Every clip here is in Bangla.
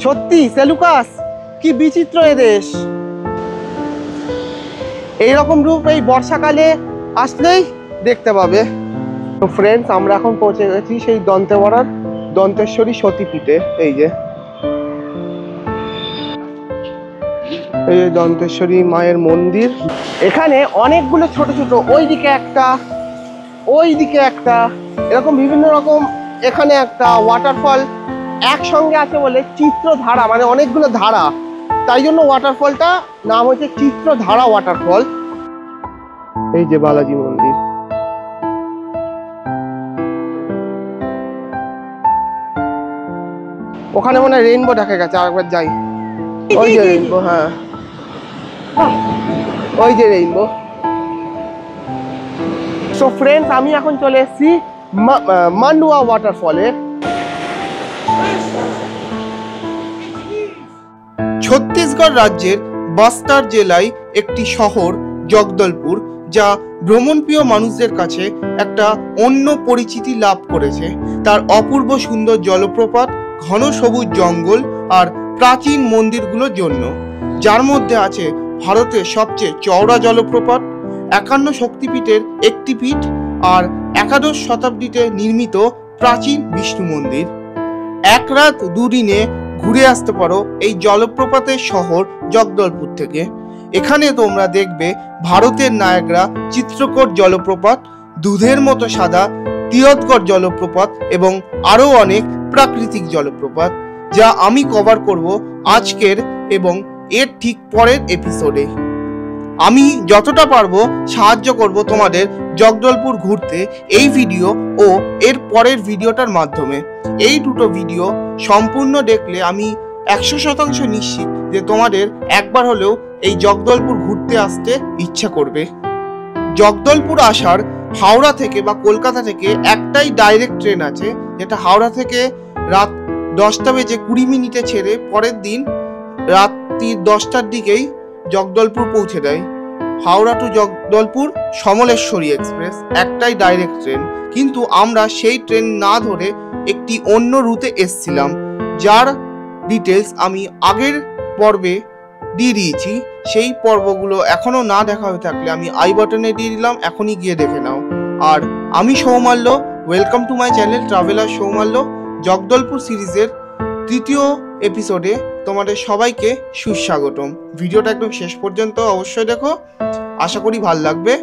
সত্যি সেলুকাস, কি বিচিত্র এ দেশ। এইরকম রূপ এই বর্ষাকালে আসলেই দেখতে পাবে। তো ফ্রেন্ডস, আমরা এখন পৌঁছে গেছি সেই দন্তেওয়াড়ার দন্তেশ্বরী সতীপীঠে। এই যে দন্তেশ্বরী মায়ের মন্দির। এখানে অনেকগুলো ছোট ছোট, ওইদিকে একটা, ওইদিকে একটা, এরকম বিভিন্ন রকম এখানে একটা ওয়াটারফল একসঙ্গে আছে বলে চিত্রধারা, মানে অনেকগুলো ধারা, তাই জন্য ওয়াটারফলটা নাম হচ্ছে চিত্রধারা ওয়াটারফল। এই যে বালাজি মন্দির। ওখানে মনে হয় রেইনবো দেখা গেছে, আরেকবার যাই। ওই যে রেইনবো, হ্যাঁ ওই যে রেইনবো। সো ফ্রেন্ডস, আমি এখন চলে এসেছি মান্ডুয়া ওয়াটারফলে। ছত্তিশগড় রাজ্যের বাস্তার জেলায় একটি শহর জগদলপুর, যা ভ্রমণপ্রিয় মানুষদের কাছে একটা অন্য পরিচিতি লাভ করেছে তার অপূর্ব সুন্দর জলপ্রপাত, ঘন সবুজ জঙ্গল আর প্রাচীন মন্দিরগুলোর জন্য, যার মধ্যে আছে ভারতের সবচেয়ে চওড়া জলপ্রপাত, 51 শক্তিপীঠের একটি পীঠ আর একাদশ শতাব্দীতে নির্মিত প্রাচীন বিষ্ণু মন্দির। এক রাত দুদিনে ঘুরে আসতে পারো এই জলপ্রপাতের শহর জগদলপুর থেকে। এখানে তোমরা দেখবে ভারতের নায়াগ্রা চিত্রকূট জলপ্রপাত, দুধের মতো সাদা তিয়তগড় জলপ্রপাত এবং আরও অনেক প্রাকৃতিক জলপ্রপাত, যা আমি কভার করব আজকের এবং এর ঠিক পরের এপিসোডে। আমি যতটা পারবো সাহায্য করব তোমাদের জগদলপুর ঘুরতে এই ভিডিও ও এর পরের ভিডিওটার মাধ্যমে। এই দুটো ভিডিও সম্পূর্ণ দেখলে আমি 100% নিশ্চিত যে তোমাদের একবার হলেও এই জগদলপুর ঘুরতে আসতে ইচ্ছা করবে। জগদলপুর আসার হাওড়া থেকে বা কলকাতা থেকে একটাই ডাইরেক্ট ট্রেন আছে, যেটা হাওড়া থেকে রাত 10:20 ছেড়ে পরের দিন রাত্রি 10টার দিকেই জগদলপুর পৌঁছে দেয়। হাওড়া টু জগদলপুর সমলেশ্বরী এক্সপ্রেস, একটাই ডাইরেক্ট ট্রেন। কিন্তু আমরা সেই ট্রেন না ধরে একটি অন্য রুটে এসছিলাম, যার ডিটেলস আমি আগের পর্বে দিয়ে দিয়েছি। সেই পর্বগুলো এখনো না দেখা হয়ে থাকলে আমি আই বাটনে দিয়ে দিলাম, এখনই গিয়ে দেখে নাও। আর আমি Soumalya, welcome to my channel traveller Soumalya. Jagdalpur সিরিজের 3য় এপিসোডে তোমাদের সবাইকে সুস্বাগতম। ভিডিওটা একদম শেষ পর্যন্ত অবশ্যই দেখো, আশা করি ভালো লাগবে।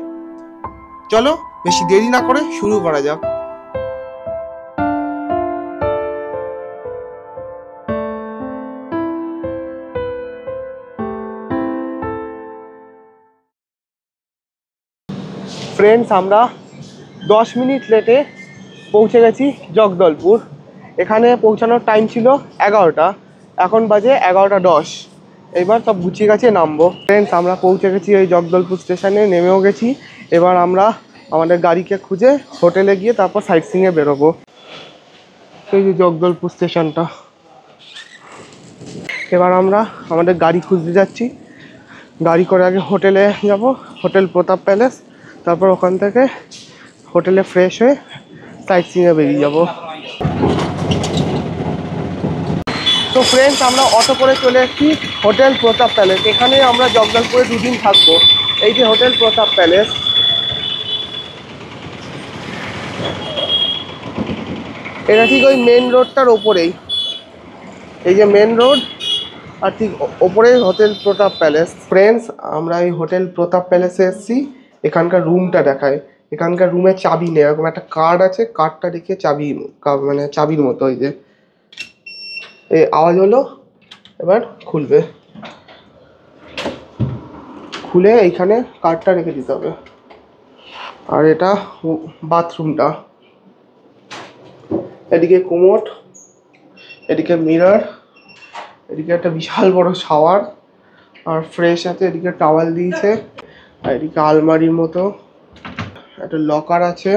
চলো বেশি দেরি না করে শুরু করা যাক। ফ্রেন্ডস, আমরা 10 মিনিট লেটে পৌঁছে গেছি জগদলপুর। এখানে পৌঁছানোর টাইম ছিল 11টা, এখন বাজে 11:10। এবার সব গুছিয়ে গেছে, নামবো। ফ্রেন্ডস, আমরা পৌঁছে গেছি এই জগদলপুর স্টেশনে, নেমেও গেছি। এবার আমরা আমাদের গাড়িকে খুঁজে হোটেলে গিয়ে তারপর সাইট সিইংয়ে বেরোবো। এই যে জগদলপুর স্টেশনটা। এবার আমরা আমাদের গাড়ি খুঁজতে যাচ্ছি। গাড়ি করে আগে হোটেলে যাব, হোটেল প্রতাপ প্যালেস। তারপর ওখান থেকে হোটেলে ফ্রেশ হয়ে সাইট সিইংয়ে বেরিয়ে যাব। তো ফ্রেন্ডস, আমরা অটো করে চলে এসেছি হোটেল প্রতাপ প্যালেস। এখানে আমরা জগদলপুরে 2 দিন থাকবো। এই যে হোটেল প্রতাপ প্যালেস, এটা ঠিক ওই মেন রোডটার ওপরেই। এই যে মেন রোড, আর ঠিক ওপরেই হোটেল প্রতাপ প্যালেস। ফ্রেন্ডস, আমরা এই হোটেল প্রতাপ প্যালেসে এসেছি। এখানকার রুমটা দেখায়। এখানকার রুমে চাবি নেই, এরকম একটা কার্ড আছে, কার্ডটা দেখে চাবি, মানে চাবির মতো। ওই যে এই আওয়াজ হলো, এবার খুলবে। খুলে এইখানে কার্ডটা রেখে দিতে হবে। আর এটা বাথরুমটা। এদিকে কোমোড, এদিকে মিরর, এদিকে একটা বিশাল বড় শাওয়ার আর ফ্রেশ আছে। এদিকে টাওয়াল দিয়েছে। আর এদিকে আলমারির মতো একটা লকার আছে।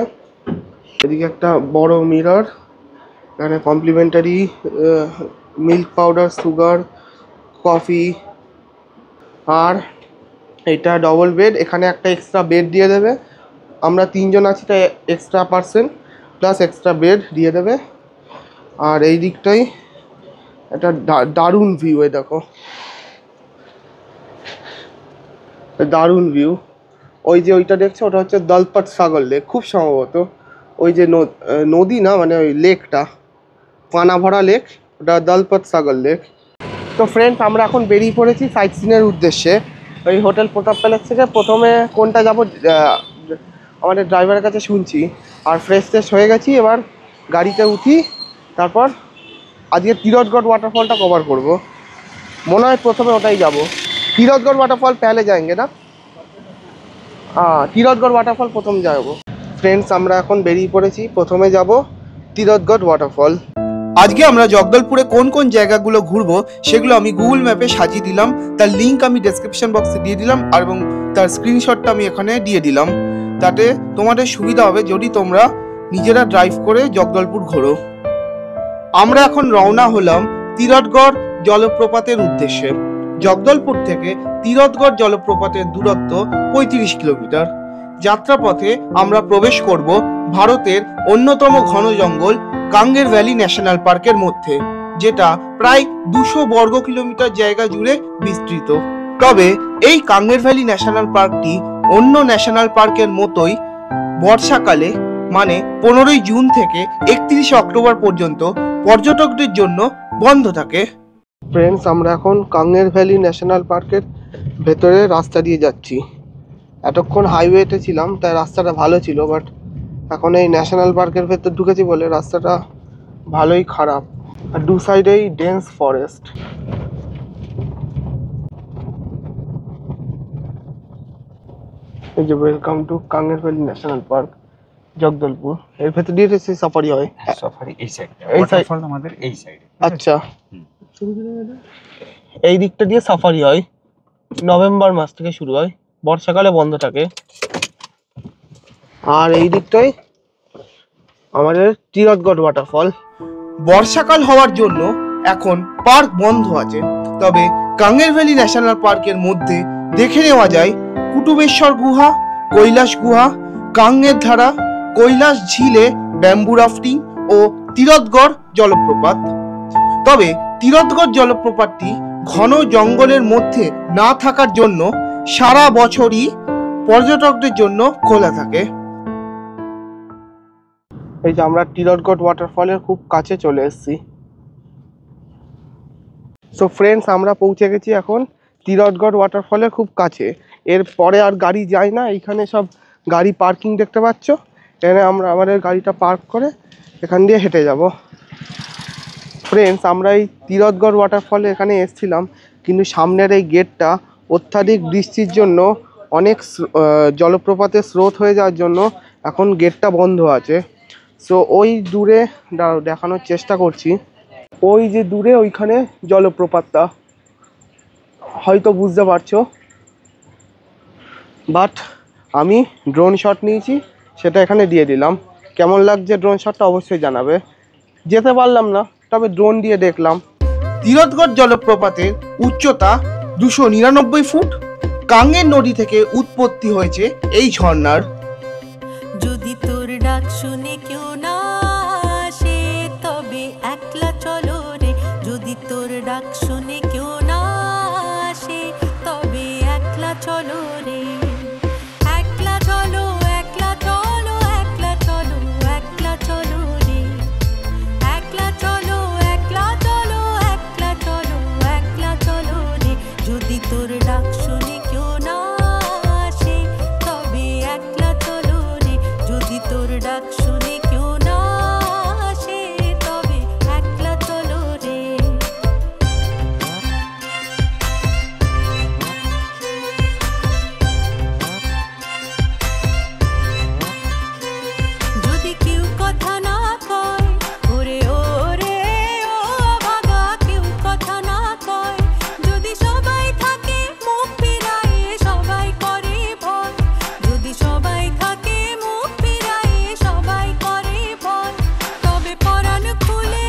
এদিকে একটা বড় মিরর, এখানে complimentary milk powder, sugar, coffee. আর এটা ডবল বেড, এখানে একটা এক্সট্রা বেড দিয়ে দেবে। আমরা 3 জন আছি, তাই extra person plus extra bed দিয়ে দেবে। আর এই দিকটাই এটা দারুণ ভিউ, এ দেখো দারুণ ভিউ। ওই যে ওইটা দেখছো ওটা হচ্ছে দলপত সাগর লেক খুব সম্ভবত। ওই যে নদী না, মানে ওই লেকটা পানা ভরা লেক, ওটা দলপত সাগর লেক। তো ফ্রেন্ডস আমরা এখন বেরিয়ে পড়েছি সাইট সিনের উদ্দেশ্যে। ওই হোটেল প্রতাপ প্যালেস থেকে প্রথমে কোনটা যাব আমাদের ড্রাইভারের কাছে শুনছি, আর ফ্রেশ ট্রেশ হয়ে গেছি, এবার গাড়িতে উঠি। তারপর আজকে তিরথগড় ওয়াটারফলটা কভার করব। মনে হয় প্রথমে ওটাই যাব। তিরথগড় ওয়াটারফল পহলে যাएंगे না? হ্যাঁ, তিরথগড় ওয়াটারফল প্রথম যাবো। ফ্রেন্ডস আমরা এখন বেরিয়ে পড়েছি, প্রথমে যাব তিরথগড় ওয়াটারফল। আজকে আমরা জগদলপুরে কোন কোন জায়গাগুলো ঘুরবো সেগুলো আমি গুগল ম্যাপে সাজিয়ে দিলাম, তার লিঙ্ক আমি ডেসক্রিপশন বক্সে দিয়ে দিলাম, আর এবং তার স্ক্রিনশটটা আমি এখানে দিয়ে দিলাম। তাতে তোমাদের সুবিধা হবে যদি তোমরা নিজেরা ড্রাইভ করে জগদলপুর ঘোরো। আমরা এখন রওনা হলাম তিরথগড় জলপ্রপাতের উদ্দেশ্যে। জগদলপুর থেকে তিরথগড় জলপ্রপাতের দূরত্ব 35 কিলোমিটার। যাত্রাপথে আমরা প্রবেশ করব ভারতের অন্যতম ঘন জঙ্গল কাঙ্গের ভ্যালি ন্যাশনাল পার্কের মধ্যে, যেটা প্রায় 200 বর্গ কিলোমিটার জায়গা জুড়ে বিস্তৃত। তবে এই কাঙ্গের ভ্যালি ন্যাশনাল পার্কটি অন্য ন্যাশনাল পার্কের মতোই বর্ষাকালে মানে 15ই জুন থেকে 31শে অক্টোবর পর্যন্ত পর্যটকদের জন্য বন্ধ থাকে। ফ্রেন্ডস আমরা এখন কাঙ্গের ভ্যালি ন্যাশনাল পার্কের ভেতরে রাস্তা দিয়ে যাচ্ছি। এতক্ষণ হাইওয়েতে ছিলাম তাই রাস্তাটা ভালো ছিল, বাট এখন এই ন্যাশনাল পার্কের ভেতর ঢুকেছি বলে রাস্তাটা ভালোই খারাপ, আর দু সাইডেই ডেন্স ফরেস্ট। এই যে welcome to Kanger Valley National Park Jagdalpur. এর ভেতর দিয়ে সাফারি হয়। সাফারি এই সাইডে, ওয়াটারফল আমাদের এই সাইডে। আচ্ছা, এই দিকটা দিয়ে সাফারি হয়। নভেম্বর মাস থেকে শুরু হয়, বর্ষাকালে বন্ধ থাকে। আর এই দিকটাই আমাদের তিরথগড় ওয়াটারফল। বর্ষাকাল হওয়ার জন্য এখন পার্ক বন্ধ আছে, তবে কাঙ্গের ভ্যালি ন্যাশনাল পার্কের মধ্যে দেখে নেওয়া যায় কুটুবেশ্বর গুহা, কৈলাস গুহা, কাঙ্গের ধারা, কৈলাস ঝিলে ব্যাম্বু রাফটিং ও তিরথগড় জলপ্রপাত। তবে তিরথগড় জলপ্রপাতটি ঘন জঙ্গলের মধ্যে না থাকার জন্য সারা বছরই পর্যটকদের জন্য খোলা থাকে। এই যে আমরা তিরথগড় ওয়াটারফলের খুব কাছে চলে এসেছি। সো ফ্রেন্ডস আমরা পৌঁছে গেছি এখন তিরথগড় ওয়াটারফলের খুব কাছে। এর পরে আর গাড়ি যায় না, এইখানে সব গাড়ি পার্কিং দেখতে পাচ্ছ। এখানে আমরা আমাদের গাড়িটা পার্ক করে এখান দিয়ে হেঁটে যাব। ফ্রেন্ডস আমরা এই তিরথগড় ওয়াটারফলে এখানে এসেছিলাম, কিন্তু সামনের এই গেটটা অত্যাধিক বৃষ্টির জন্য অনেক জলপ্রপাতের স্রোত হয়ে যাওয়ার জন্য এখন গেটটা বন্ধ আছে। সো ওই দূরে দেখানোর চেষ্টা করছি, ওই যে দূরে ওইখানে জলপ্রপাতটা হয়তো বুঝতে পারছো, বাট আমি ড্রোন শট নিয়েছি, সেটা এখানে দিয়ে দিলাম। কেমন লাগছে ড্রোন শটটা অবশ্যই জানাবে। যেতে পারলাম না, তবে ড্রোন দিয়ে দেখলাম। তিরথগড় জলপ্রপাতের উচ্চতা 299 ফুট। কাঙ্গের নদী থেকে উৎপত্তি হয়েছে এই ঝর্ণার। যদি তোর ডাক শুনে কেউ না আসে তবে একলা চলো রে। যদি তোর ডাক শুনে কেউ না আসে তবে একলা চলো রে। একলা চলো, একলা চলো, একলা চলো, একলা চলো রে। একলা চলো, একলা চলো, একলা চলো, একলা চলো রে। যদি তোর ডাক শুনে কেউ না আসে তবে একলা চলো রে। যদি তোর ডাক শুনে কেউ না আসে তবে একলা চলো রে। যদি কেউ কথা না কয় ওরে ওরে ও ভাগা, কেউ কথা না কয়। যদি সবাই থাকে মুখ ফিরায়ে সবাই করে ভয়। যদি সবাই থাকে মুখ ফিরায়ে সবাই করে ভয়। তবে পরাণ খুলে,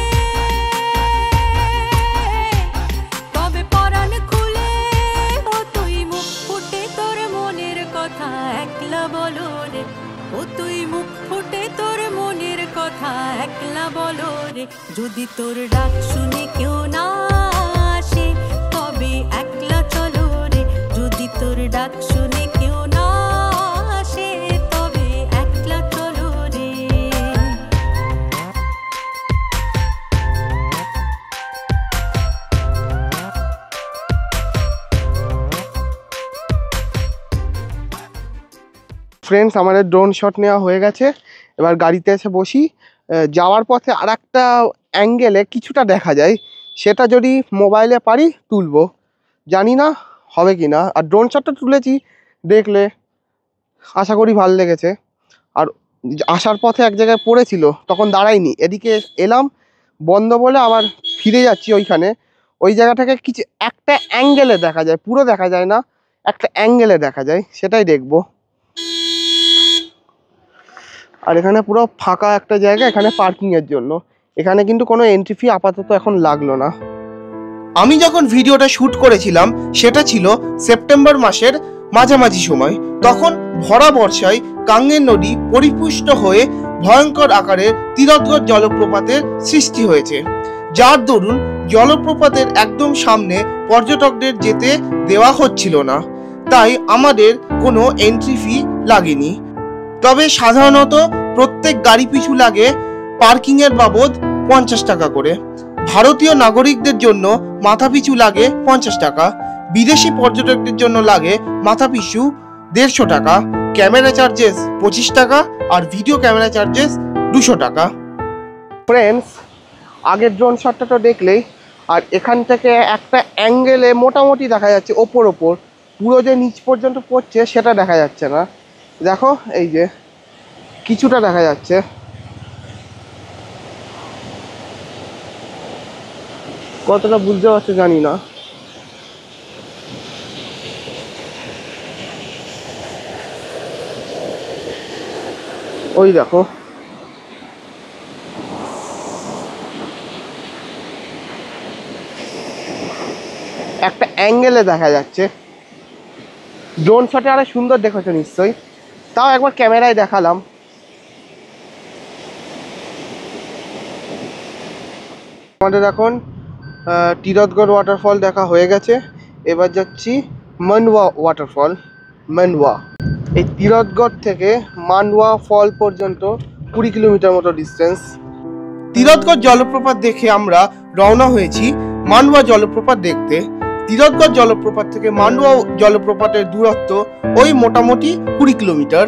তবে পরাণ খুলে ও তুই মুখ ফুটে তোর মনের কথা একলা বলো রে। ও তুই মুখ ফুটে তোর মনের কথা একলা বলো রে। যদি তোর ডাক শুনে কেউ না ফ্রেন্ডস, আমাদের ড্রোন শট নেওয়া হয়ে গেছে, এবার গাড়িতে এসে বসি। যাওয়ার পথে আর একটা অ্যাঙ্গেলে কিছুটা দেখা যায়, সেটা যদি মোবাইলে পারি তুলবো, জানি না হবে কি না। আর ড্রোন শটটা তুলেছি, দেখলে আশা করি ভালো লেগেছে। আর আসার পথে এক জায়গায় পড়েছিল, তখন দাঁড়াইনি, এদিকে এলাম বন্ধ বলে আবার ফিরে যাচ্ছি ওইখানে। ওই জায়গাটাকে কিছু একটা অ্যাঙ্গেলে দেখা যায়, পুরো দেখা যায় না, একটা অ্যাঙ্গেলে দেখা যায়, সেটাই দেখবো। আর এখানে পুরো ফাঁকা একটা জায়গা, এখানে পার্কিংয়ের জন্য। এখানে কিন্তু কোনো এন্ট্রি ফি আপাতত এখন লাগলো না। আমি যখন ভিডিওটা শ্যুট করেছিলাম সেটা ছিল সেপ্টেম্বর মাসের মাঝামাঝি সময়। তখন ভরা বর্ষায় কাঙ্গের নদী পরিপুষ্ট হয়ে ভয়ঙ্কর আকারের তীরথগড় জলপ্রপাতের সৃষ্টি হয়েছে, যার দরুন জলপ্রপাতের একদম সামনে পর্যটকদের যেতে দেওয়া হচ্ছিল না, তাই আমাদের কোনো এন্ট্রি ফি লাগেনি। তবে সাধারণত প্রত্যেক গাড়ি পিছু লাগে পার্কিংয়ের বাবদ 50 টাকা করে। ভারতীয় নাগরিকদের জন্য মাথাপিছু লাগে 50 টাকা, বিদেশি পর্যটকদের জন্য লাগে মাথাপিছু 150 টাকা, ক্যামেরা চার্জেস 25 টাকা, আর ভিডিও ক্যামেরা চার্জেস 200 টাকা। ফ্রেন্ডস, আগের ড্রোন শটটা তো দেখলেই, আর এখান থেকে একটা অ্যাঙ্গেলে মোটামুটি দেখা যাচ্ছে ওপর পুরো যে নিচ পর্যন্ত পড়ছে সেটা দেখা যাচ্ছে না। দেখো এই যে কিছুটা দেখা যাচ্ছে। কতটা বুঝতে পারছো জানি না। ওই দেখো, একটা অ্যাঙ্গেলে দেখা যাচ্ছে। ড্রোন শটে আরো সুন্দর দেখেছো নিশ্চয়ই, তাও একবার ক্যামেরায় দেখালাম। আমাদের এখন তীরথগড় ওয়াটারফল দেখা হয়ে গেছে, এবার যাচ্ছি মানওয়া ওয়াটারফল। মানওয়া, এই তীরথগড় থেকে মানওয়া ফল পর্যন্ত 20 কিলোমিটার মতো ডিস্টেন্স। তীরথগড় জলপ্রপাত দেখে আমরা রওনা হয়েছি মানওয়া জলপ্রপাত দেখতে। তীরথগড় জলপ্রপাত থেকে মানওয়া জলপ্রপাতের দূরত্ব ওই মোটামুটি 20 কিলোমিটার।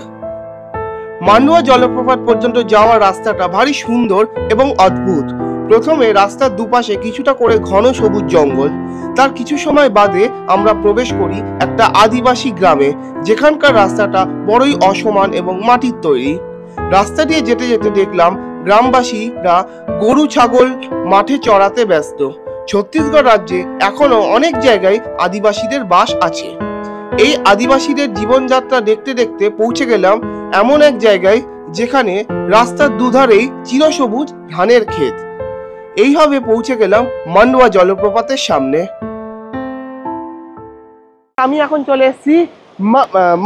মানওয়া জলপ্রপাত পর্যন্ত যাওয়ার রাস্তাটা ভারী সুন্দর এবং অদ্ভুত। প্রথমে রাস্তার দুপাশে কিছুটা করে ঘন সবুজ জঙ্গল, তার কিছু সময় বাদে আমরা প্রবেশ করি একটা আদিবাসী গ্রামে, যেখানকার রাস্তাটা বড়ই অসমান এবং মাটির তৈরি। রাস্তা দিয়ে যেতে যেতে দেখলাম গ্রামবাসীরা গরু ছাগল মাঠে চড়াতে ব্যস্ত। ছত্তিশগড় রাজ্যে এখনো অনেক জায়গায় আদিবাসীদের বাস আছে। এই আদিবাসীদের জীবনযাত্রা দেখতে দেখতে পৌঁছে গেলাম এমন এক জায়গায় যেখানে রাস্তার দুধারেই চিরসবুজ ধানের ক্ষেত। এইভাবে পৌঁছে গেলাম মানওয়া জলপ্রপাতের সামনে। আমি এখন চলে এসেছি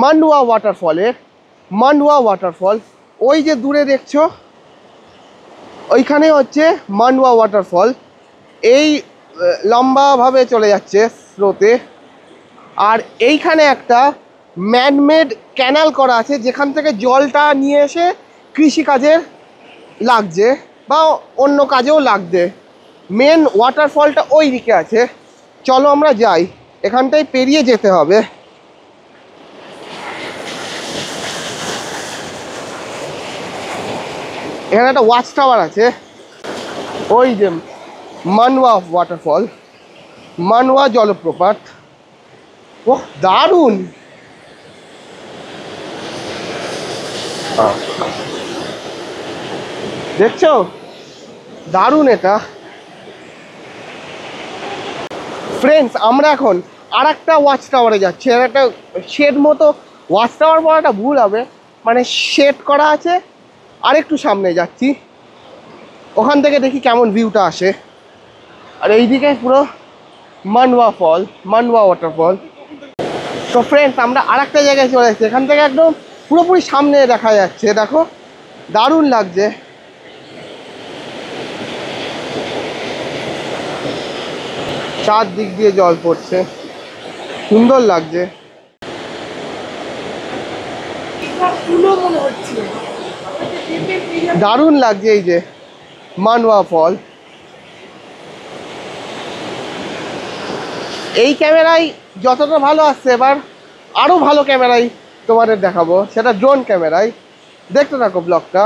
মানওয়া ওয়াটারফলে। মানওয়া ওয়াটারফল ওই যে দূরে দেখছো, ওইখানে হচ্ছে মানওয়া ওয়াটারফল। এই লম্বাভাবে চলে যাচ্ছে স্রোতে। আর এইখানে একটা ম্যানমেড ক্যানাল করা আছে, যেখান থেকে জলটা নিয়ে এসে কৃষিকাজে লাগছে বা অন্য কাজেও লাগবে। মেন ওয়াটারফলটা ওই দিকে আছে, চলো আমরা যাই, এখানটায় পেরিয়ে যেতে হবে। এখানে একটা ওয়াচ টাওয়ার আছে, ওই যে মানওয়া ওয়াটারফল, মানওয়া জলপ্রপাত। ওহ দারুণ! দেখছো, দারুণ এটা। ফ্রেন্ডস, আমরা এখন আর একটা ওয়াচ টাওয়ারে যাচ্ছি। আর একটা শেড মতো, ওয়াচ টাওয়ার বলাটা ভুল হবে, মানে শেড করা আছে। আর একটু সামনে যাচ্ছি, ওখান থেকে দেখি কেমন ভিউটা আসে। আর এইদিকে পুরো মানওয়া ফল, মানওয়া ওয়াটারফল। তো ফ্রেন্ডস, আমরা আর একটা জায়গায় চলে এসেছি, এখান থেকে একদম পুরোপুরি সামনে দেখা যাচ্ছে। দেখো, দারুণ লাগছে। চারদিক দিয়ে জল পড়ছে, সুন্দর লাগছে। দারুণ লাগছে এই যে মানওয়া ফল। এই ক্যামেরায় যতটা ভালো আসছে, এবার আরো ভালো ক্যামেরায় তোমাদের দেখাবো, সেটা ড্রোন ক্যামেরায়। দেখতে থাকো ব্লগটা।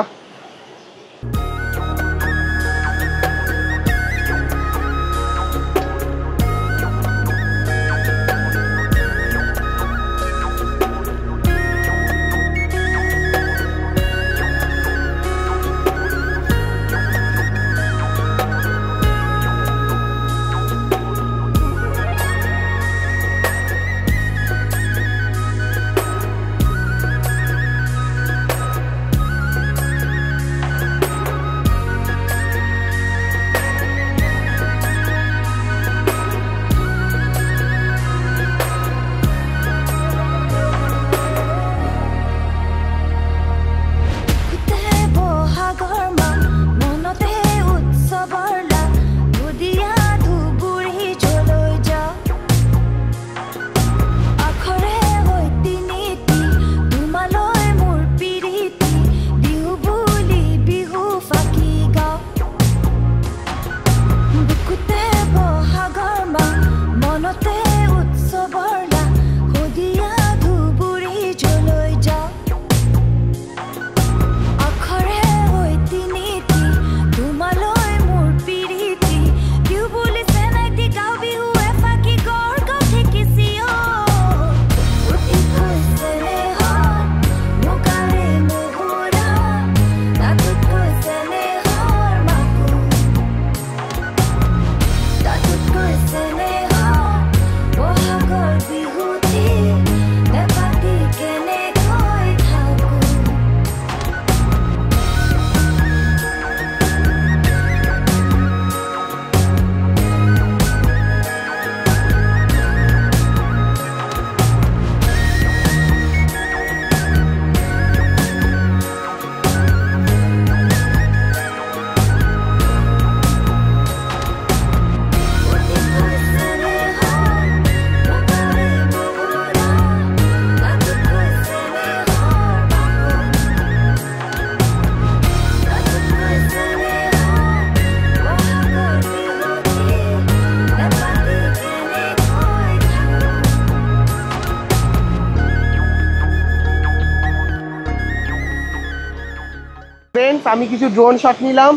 ফ্রেন্ডস, আমি কিছু ড্রোন শট নিলাম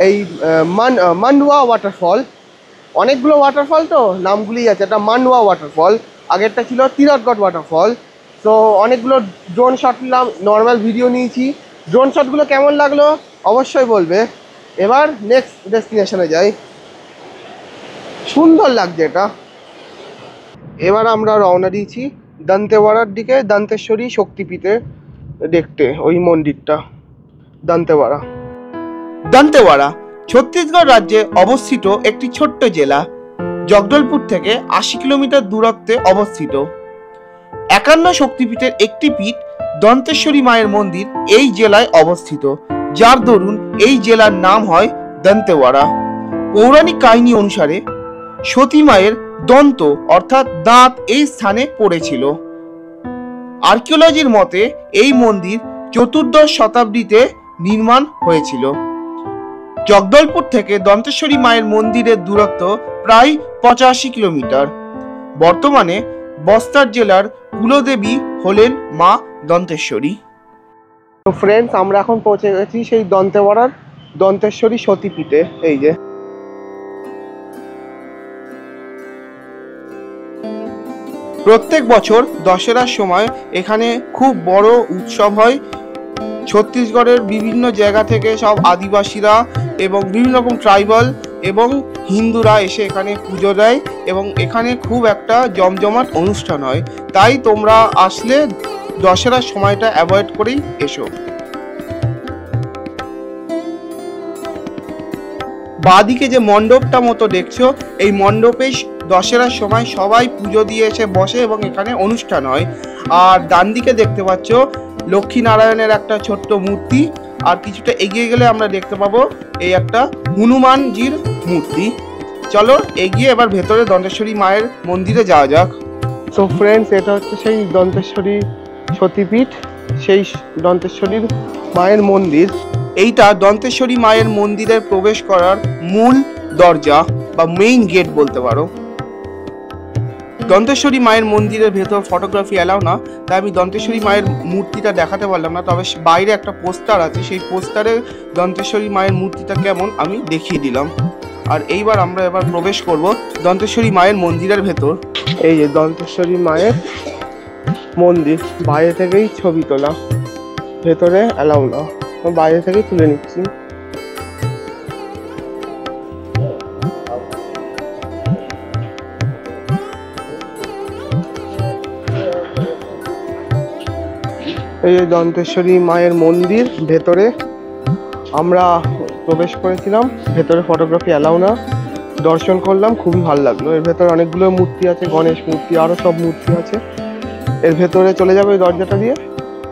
এই মান্ডুয়া ওয়াটারফল। অনেকগুলো ওয়াটারফল তো নামগুলি আছে, এটা মান্ডুয়া ওয়াটারফল, আগেরটা ছিল তিরথগড় ওয়াটারফল। তো অনেকগুলো ড্রোন শট নিলাম, নর্মাল ভিডিও নিয়েছি। ড্রোন শটগুলো কেমন লাগলো অবশ্যই বলবে। এবার নেক্সট ডেস্টিনেশনে যাই। সুন্দর লাগছে এটা। এবার আমরা রওনা দিয়েছি দন্তেওয়াড়ার দিকে, দন্তেশ্বরী শক্তিপীঠে দেখতে, ওই মন্দিরটা দন্তেওয়াড়া। দন্তেওয়াড়া ছত্তিশগড় রাজ্যে অবস্থিত একটি ছোট্ট জেলা। জগদলপুর থেকে 80 কিলোমিটার দূরত্বে অবস্থিত। 51 শক্তিপীঠের একটি পীঠ দন্তেশ্বরী মায়ের মন্দির এই জেলায় অবস্থিত, যার দরুন এই জেলার নাম হয় দন্তেওয়াড়া। পৌরাণিক কাহিনী অনুসারে সতী মায়ের দন্ত অর্থাৎ দাঁত এই স্থানে পড়েছিল। আর্কিওলজির মতে এই মন্দির 14দশ শতাব্দীতে নির্মাণ হয়েছিল। জগদলপুর থেকে দন্তেশ্বরী মায়ের মন্দিরের দূরত্ব প্রায় 85 কিলোমিটার। বর্তমানে বস্তার জেলার কুলদেবী হলেন মা দন্তেশ্বরী। তো ফ্রেন্ডস, আমরা এখন পৌঁছে গেছি সেই দন্তেওয়াড়ার দন্তেশ্বরী সতীপীঠে। এই যে প্রত্যেক বছর দশেরার সময় এখানে খুব বড় উৎসব হয়। ছত্তিশগড়ের বিভিন্ন জায়গা থেকে সব আদিবাসীরা এবং বিভিন্ন রকম ট্রাইবাল এবং হিন্দুরা এসে এখানে পুজো দেয় এবং এখানে খুব একটা জমজমাট অনুষ্ঠান হয়। তাই তোমরা আসলে দশেরার সময়টা অ্যাভয়েড করেই এসো। বাঁদিকে যে মণ্ডপটা মতো দেখছো, এই মণ্ডপে দশেরার সময় সবাই পুজো দিয়ে এসে বসে এবং এখানে অনুষ্ঠান হয়। আর ডান দিকে দেখতে পাচ্ছ লক্ষ্মীনারায়ণের একটা ছোট্ট মূর্তি, আর কিছুটা এগিয়ে গেলে আমরা দেখতে পাবো এই একটা হনুমানজির মূর্তি। চলো এগিয়ে এবার ভেতরে দন্তেশ্বরী মায়ের মন্দিরে যাওয়া যাক। সো ফ্রেন্ডস, এটা হচ্ছে সেই দন্তেশ্বরী সতীপীঠ, সেই দন্তেশ্বরীর মায়ের মন্দির। এইটা দন্তেশ্বরী মায়ের মন্দিরে প্রবেশ করার মূল দরজা বা মেইন গেট বলতে পারো। দন্তেশ্বরী মায়ের মন্দিরের ভেতর ফটোগ্রাফি অ্যালাউ না, তাই আমি দন্তেশ্বরী মায়ের মূর্তিটা দেখাতে পারলাম না। তবে বাইরে একটা পোস্টার আছে, সেই পোস্টারে দন্তেশ্বরী মায়ের মূর্তিটা কেমন আমি দেখিয়ে দিলাম। আর এইবার আমরা প্রবেশ করব দন্তেশ্বরী মায়ের মন্দিরের ভেতর। এই যে দন্তেশ্বরী মায়ের মন্দির, বাইরে থেকেই ছবি তোলা, ভেতরে অ্যালাউ না, বাইরে থেকেই তুলে নিচ্ছি। এই যে দন্তেশ্বরী মায়ের মন্দির, ভেতরে আমরা প্রবেশ করেছিলাম, ভেতরে ফটোগ্রাফি অ্যালাউ না। দর্শন করলাম, খুবই ভালো লাগলো। এর ভেতরে অনেকগুলো মূর্তি আছে, গণেশ মূর্তি, আরো সব মূর্তি আছে। এর ভেতরে চলে যাবে ওই দরজাটা দিয়ে,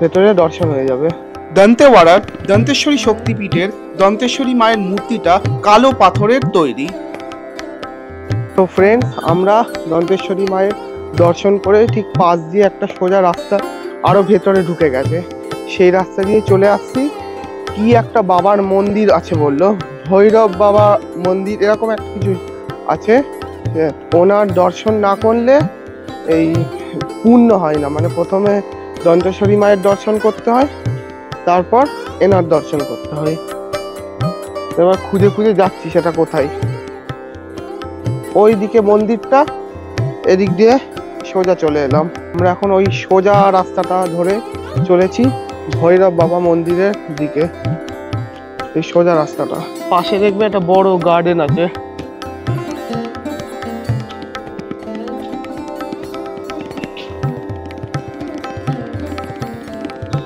ভেতরে দর্শন হয়ে যাবে। দন্তেওয়াড়ার দন্তেশ্বরী শক্তিপীঠের দন্তেশ্বরী মায়ের মূর্তিটা কালো পাথরের তৈরি। তো ফ্রেন্ডস, আমরা দন্তেশ্বরী মায়ের দর্শন করে ঠিক পাশ দিয়ে একটা সোজা রাস্তা আরো ভেতরে ঢুকে গেছে, সেই রাস্তা দিয়ে চলে আসছি। কি একটা বাবার মন্দির আছে বললো, ভৈরব বাবা মন্দির এরকম একটা কিছু আছে। ওনার দর্শন না করলে এই পূর্ণ হয় না, মানে প্রথমে দন্তেশ্বরী মায়ের দর্শন করতে হয়, তারপর এনার দর্শন করতে হয়। এবার খুঁজে খুঁজে যাচ্ছি সেটা কোথায়। ওই দিকে মন্দিরটা, এদিক দিয়ে সোজা চলে এলাম। আমরা এখন ওই সোজা রাস্তাটা ধরে চলেছি ভৈরব বাবা মন্দিরের দিকে। এই সোজা রাস্তাটা পাশে দেখবে একটা বড় গার্ডেন আছে।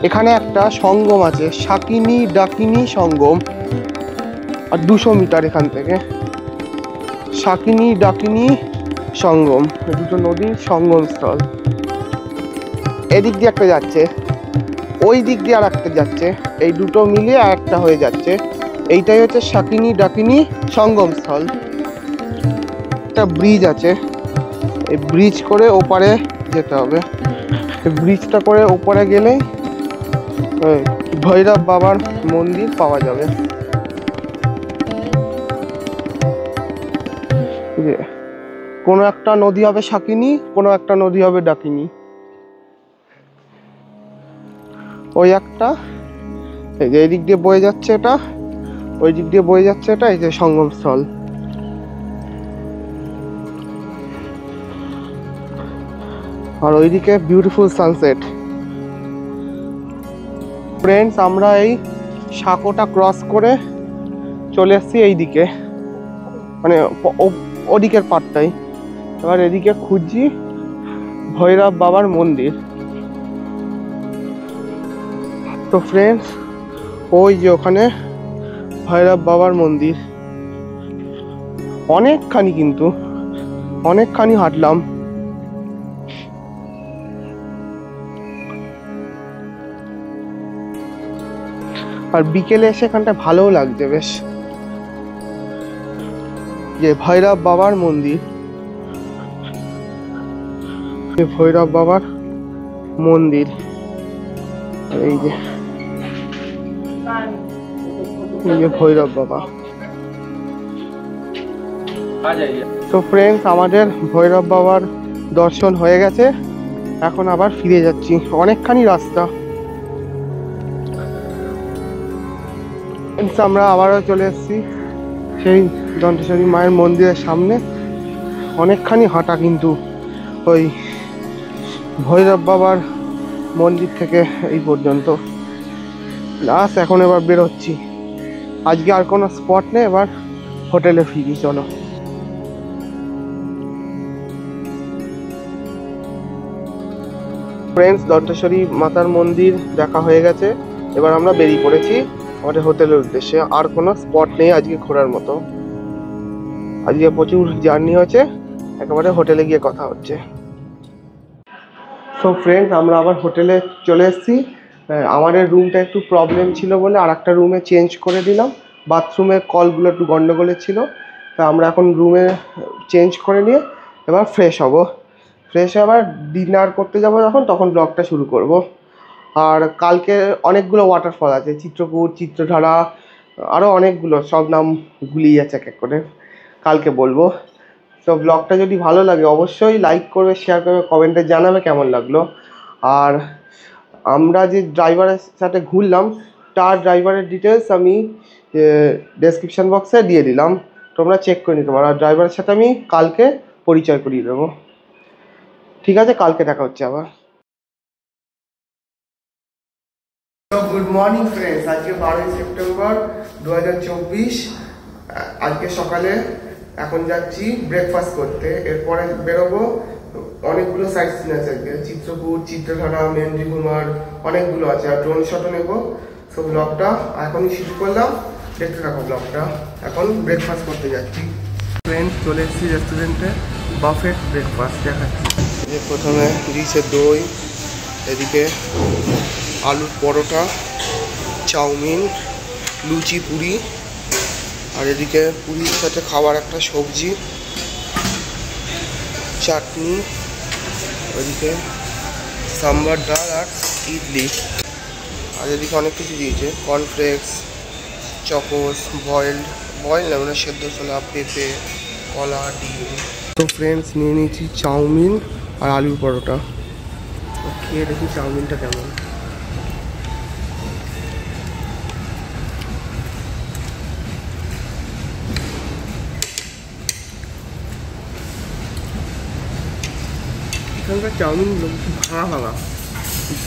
এখানে একটা সঙ্গম আছে, শাকিনী ডাকিনী সঙ্গম, আর 200 মিটার এখান থেকে। শাকিনী ডাকিনী সঙ্গম, দুটো নদীর সঙ্গম স্থল। এদিক দিয়ে একটা যাচ্ছে, ওই দিক দিয়ে আর একটা যাচ্ছে, এই দুটো মিলিয়ে আর একটা হয়ে যাচ্ছে। এইটাই হচ্ছে শাকিনী ডাকিনী সঙ্গম স্থল। একটা ব্রিজ আছে, এই ব্রিজ করে ওপারে যেতে হবে। এই ব্রিজটা করে ওপারে গেলেই ভৈরব বাবার মন্দির পাওয়া যাবে। কোনো একটা নদী হবে শাকিনী, কোনো একটা নদী হবে ডাকিনী। ওই একটা, এই যে এদিক দিয়ে বয়ে যাচ্ছে এটা, ওই দিক দিয়ে বয়ে যাচ্ছে এটা, এই যে সঙ্গম স্থল। আর ওইদিকে বিউটিফুল সানসেট। ফ্রেন্ডস, আমরা এই সাঁকোটা ক্রস করে চলে এসেছি এই দিকে, মানে ওদিকের পাটটাই। এবার এদিকে খুঁজছি ভৈরব বাবার মন্দির। তো ফ্রেন্ডস, ওই যে ওখানে ভৈরব বাবার মন্দির, অনেকখানি, কিন্তু অনেকখানি হাঁটলাম। আর বিকেলে এসে এখানটা ভালোও লাগছে বেশ। যে ভৈরব বাবার মন্দির, ভৈরব বাবার মন্দির, এই যে ভৈরব বাবা। তো ফ্রেন্ডস, আমাদের ভৈরব বাবার দর্শন হয়ে গেছে, এখন আবার ফিরে যাচ্ছি। অনেকখানি রাস্তা। আমরা আবারও চলে এসেছি সেই দন্তেশ্বরী মায়ের মন্দিরের সামনে। অনেকখানি হাঁটা কিন্তু ওই ভৈরব বাবার মন্দির থেকে এই পর্যন্ত। লাস্ট এখন এবার বেরোচ্ছি। আজকে আর কোনো স্পট নেই, এবার হোটেলে ফিরি। চলো। ফ্রেন্ডস, দন্তেশ্বরী মাতার মন্দির দেখা হয়ে গেছে, এবার আমরা বেরিয়ে পড়েছি আমাদের হোটেলের উদ্দেশ্যে। আর কোনো স্পট নেই আজকে ঘোরার মতো। আজকে প্রচুর জার্নি হয়েছে, একেবারে হোটেলে গিয়ে কথা হচ্ছে। সো ফ্রেন্ডস, আমরা আবার হোটেলে চলে এসেছি। আমাদের রুমটা একটু প্রবলেম ছিল বলে আর একটা রুমে চেঞ্জ করে দিলাম। বাথরুমের কলগুলো একটু গন্ডগোলের ছিল, তা আমরা এখন রুমে চেঞ্জ করে নিয়ে এবার ফ্রেশ হব। ফ্রেশ হয়ে আবার ডিনার করতে যাবো যখন, তখন ব্লগটা শুরু করব। আর কালকে অনেকগুলো ওয়াটারফল আছে, চিত্রকূট, চিত্রধারা, আরও অনেকগুলো, সব নাম গুলিয়ে যাচ্ছে এক এক করে, কালকে বলবো। তো ব্লগটা যদি ভালো লাগে অবশ্যই লাইক করবে, শেয়ার করবে, কমেন্টে জানাবে কেমন লাগলো। আর আমরা যে ড্রাইভারের সাথে ঘুরলাম তার ড্রাইভারের ডিটেলস আমি ডেসক্রিপশন বক্সে দিয়ে দিলাম, তোমরা চেক করে নিতে পারো। আর ড্রাইভারের সাথে আমি কালকে পরিচয় করিয়ে দেবো। ঠিক আছে, কালকে দেখা হচ্ছে আবার। গুড মর্নিং ফ্রেন্ডস, আজকে 12ই সেপ্টেম্বর 2024। আজকে সকালে এখন যাচ্ছি ব্রেকফাস্ট করতে, এরপরে বেরোবো। অনেকগুলো সাইট সিন আছে আজকে, চিত্রকূট, চিত্রধারা, মেহেন্দ্রি কুমার, অনেকগুলো আছে। আর ড্রোন শটও নেবো। সো ব্লগটা এখনই শুরু করলাম, দেখতে থাকো ব্লগটা। এখন ব্রেকফাস্ট করতে যাচ্ছি। ফ্রেন্ডস চলে এসেছি রেস্টুরেন্টে, বাফেট ব্রেকফাস্ট দেখাচ্ছি। যে প্রথমে দিয়েছে দই, এদিকে আলুর পরোটা, চাউমিন, লুচি, পুরি, আর এদিকে পুরির সাথে খাবার একটা সবজি, চাটনি, ওইদিকে সাম্বার ডাল আর ইডলি। আর এদিকে অনেক কিছু দিয়েছে, কর্নফ্লেক্স, চকোস, বয়েল না মানে সেদ্ধ ছোলা, পেঁপে, কলা, ডিম। তো ফ্রেন্ডস নিয়ে নিয়েছি চাউমিন আর আলুর পরোটা। খেয়ে দেখি চাউমিনটা কেমন। এখানকার চাউমিনগুলো ভাঙা ভাঙা,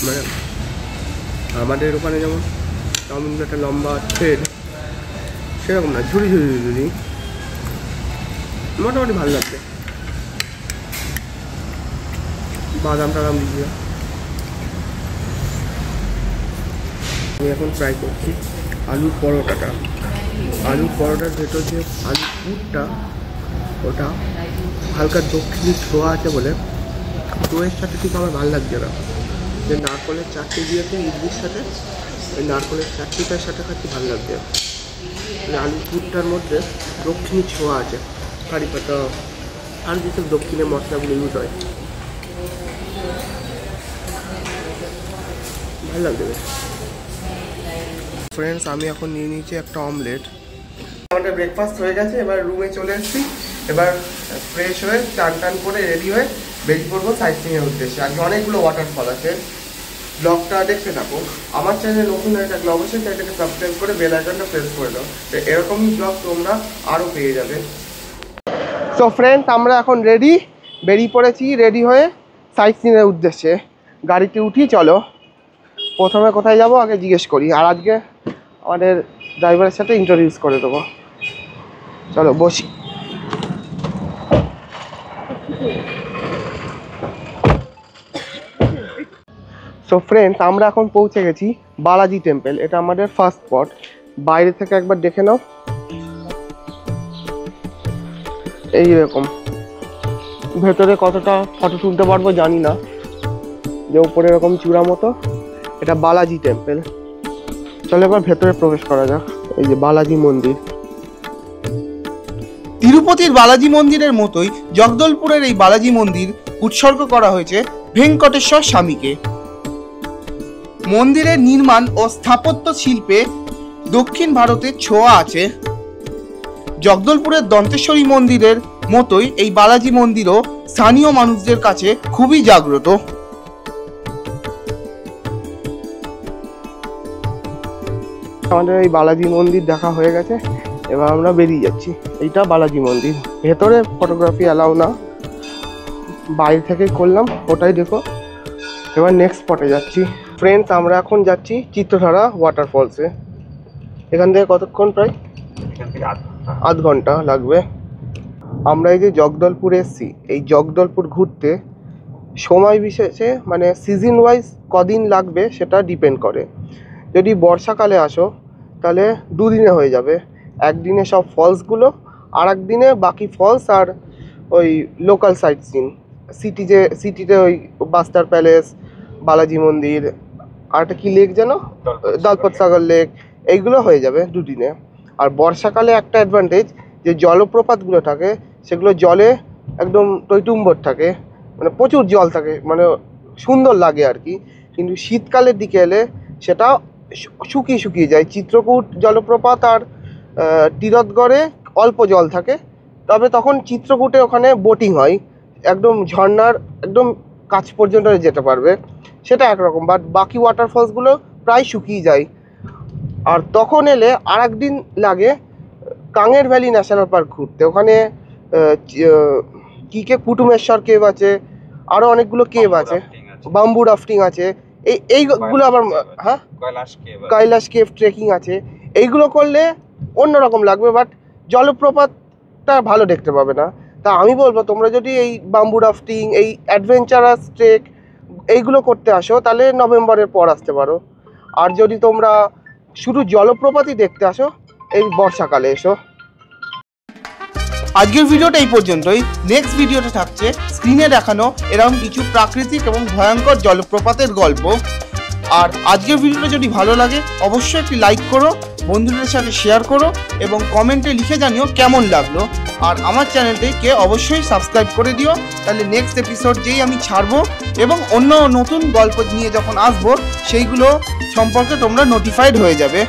মানে আমাদের ওখানে যেমন চাউমিনগুলো একটা লম্বা থ্রেড, সেরকম না, ঝুড়ি ঝুড়ি ঝুড়ি। মোটামুটি ভালো লাগছে। বাদাম টাদাম দিয়েছি। আমি এখন ফ্রাই করছি আলুর পরোটাটা। আলুর পরোটার ভেতর যে আলুর পুরটা, ওটা হালকা দক্ষিণী ছোঁয়া আছে বলে দইয়ের সাথে ঠিক আমার ভালো লাগছে না। যে নারকলের চাটনি দিয়েছে ইডলির সাথে, ওই নারকলের চাটনিটার সাথে খাচ্ছি ভালো লাগছে। আলুর পুরটার মধ্যে দক্ষিণী ছোঁয়া আছে, কারি পাতা আর যেসব দক্ষিণের মশলাগুলো ইউজ হয়, ভালো লাগবে বেশ। ফ্রেন্ডস আমি এখন নিয়ে নিয়েছি একটা অমলেট। আমাদের ব্রেকফাস্ট হয়ে গেছে, এবার রুমে চলে এসেছি। এবার ফ্রেশ হয়ে চান টান করে রেডি হয়ে বেরিয়ে পড়বো সাইট সিনের উদ্দেশ্যে। আজকে অনেকগুলো ওয়াটারফল আছে। ব্লগটা দেখতে থাকো। আমার চ্যানেলে নতুন হয়ে থাকলে অবশ্যই চ্যানেলটাকে সাবস্ক্রাইব করে বেল আইকনটা প্রেস করে দাও, এরকমই ব্লগ তোমরা আরও পেয়ে যাবে। সো ফ্রেন্ডস আমরা এখন বেরিয়ে পড়েছি, রেডি হয়ে সাইট সিনের উদ্দেশ্যে। গাড়িতে উঠি, চলো প্রথমে কোথায় যাব আগে জিজ্ঞেস করি। আর আজকে আমাদের ড্রাইভারের সাথে ইন্ট্রোডিউস করে দেবো। চলো বসি। সো ফ্রেন্ডস আমরা এখন পৌঁছে গেছি বালাজি টেম্পল। এটা আমাদের ফার্স্ট স্পট। বাইরে থেকে একবার দেখে নাও, এইরকম। ভেতরে কতটা ফটো তুলতে পারবো জানি না, যে উপরে এরকম চূড়া মতো। এটা বালাজি টেম্পল। চলো এবার ভেতরে প্রবেশ করা যাক। এই যে বালাজি মন্দির। তিরুপতির বালাজি মন্দিরের মতোই জগদলপুরের এই বালাজি মন্দির উৎসর্গ করা হয়েছে ভেঙ্কটেশ্বর স্বামীকে। মন্দিরের নির্মাণ ও স্থাপত্য শিল্পে দক্ষিণ ভারতের ছোঁয়া আছে। জগদলপুরের দন্তেশ্বরী মন্দিরের মতোই এই বালাজি মন্দিরও স্থানীয় মানুষদের কাছে খুবই জাগ্রত। আমাদের এই বালাজি মন্দির দেখা হয়ে গেছে, এবার আমরা বেরিয়ে যাচ্ছি। এইটা বালাজি মন্দির। ভেতরে ফটোগ্রাফি অ্যালাউ না, বাইরে থেকেই করলাম, ওটাই দেখো। এবার নেক্সট স্পটে যাচ্ছি। ফ্রেন্ডস আমরা এখন যাচ্ছি চিত্রধারা ওয়াটারফলসে। এখান থেকে কতক্ষণ? প্রায় আধ ঘন্টা লাগবে। আমরা এই যে জগদলপুর এসছি, এই জগদলপুর ঘুরতে সময় বিশেষে মানে সিজন ওয়াইজ কদিন লাগবে সেটা ডিপেন্ড করে। যদি বর্ষাকালে আসো তাহলে দুদিনে হয়ে যাবে। একদিনে সব ফলসগুলো, আর একদিনে বাকি ফলস আর ওই লোকাল সাইট সিন। সিটিতে ওই বাস্টার প্যালেস, বালাজি মন্দির, আর একটা কি লেক যেন, দলপত সাগর লেক, এইগুলো হয়ে যাবে দুদিনে। আর বর্ষাকালে একটা অ্যাডভান্টেজ যে জলপ্রপাতগুলো থাকে সেগুলো জলে একদম টইটুম্বর থাকে, মানে প্রচুর জল থাকে, মানে সুন্দর লাগে আর কি। কিন্তু শীতকালের দিকে এলে সেটা শুকিয়ে যায়। চিত্রকূট জলপ্রপাত আর তীরথগড়ে অল্প জল থাকে, তবে তখন চিত্রকূটে ওখানে বোটিং হয়, একদম ঝর্ণার একদম কাছ পর্যন্ত যেতে পারবে, সেটা একরকম। বাট বাকি ওয়াটারফলসগুলো প্রায় শুকিয়ে যায়। আর তখন এলে আর একদিন লাগে কাঙের ভ্যালি ন্যাশনাল পার্ক ঘুরতে। ওখানে কি কুটুমেশ্বর কেভ আছে, আরও অনেকগুলো কেভ আছে, বাম্বু রাফটিং আছে, এইগুলো আবার হ্যাঁ কৈলাস কেভ ট্রেকিং আছে। এইগুলো করলে অন্যরকম লাগবে, বাট জলপ্রপাতটা ভালো দেখতে পাবে না। তা আমি বলবো তোমরা যদি এই বাম্বু রাফটিং, এই অ্যাডভেঞ্চারাস ট্রেক এইগুলো করতে আসো তাহলে নভেম্বরের পর আসতে পারো। আর যদি তোমরা শুধু জলপ্রপাতই দেখতে আসো এই বর্ষাকালে এসো। আজকের ভিডিওটা এই পর্যন্তই। নেক্সট ভিডিওতে থাকছে স্ক্রিনে দেখানো এরকম কিছু প্রাকৃতিক এবং ভয়ঙ্কর জলপ্রপাতের গল্প। আর আজকের ভিডিওটা যদি ভালো লাগে অবশ্যই একটি লাইক করো, বন্ধুদের সাথে শেয়ার করো এবং কমেন্টে লিখে জানিও কেমন লাগলো। আর আমার চ্যানেলটিকে অবশ্যই সাবস্ক্রাইব করে দিও, তাহলে নেক্সট এপিসোড যেই আমি ছাড়বো এবং অন্য নতুন গল্প নিয়ে যখন আসবো সেইগুলো সম্পর্কে তোমরা নোটিফাইড হয়ে যাবে।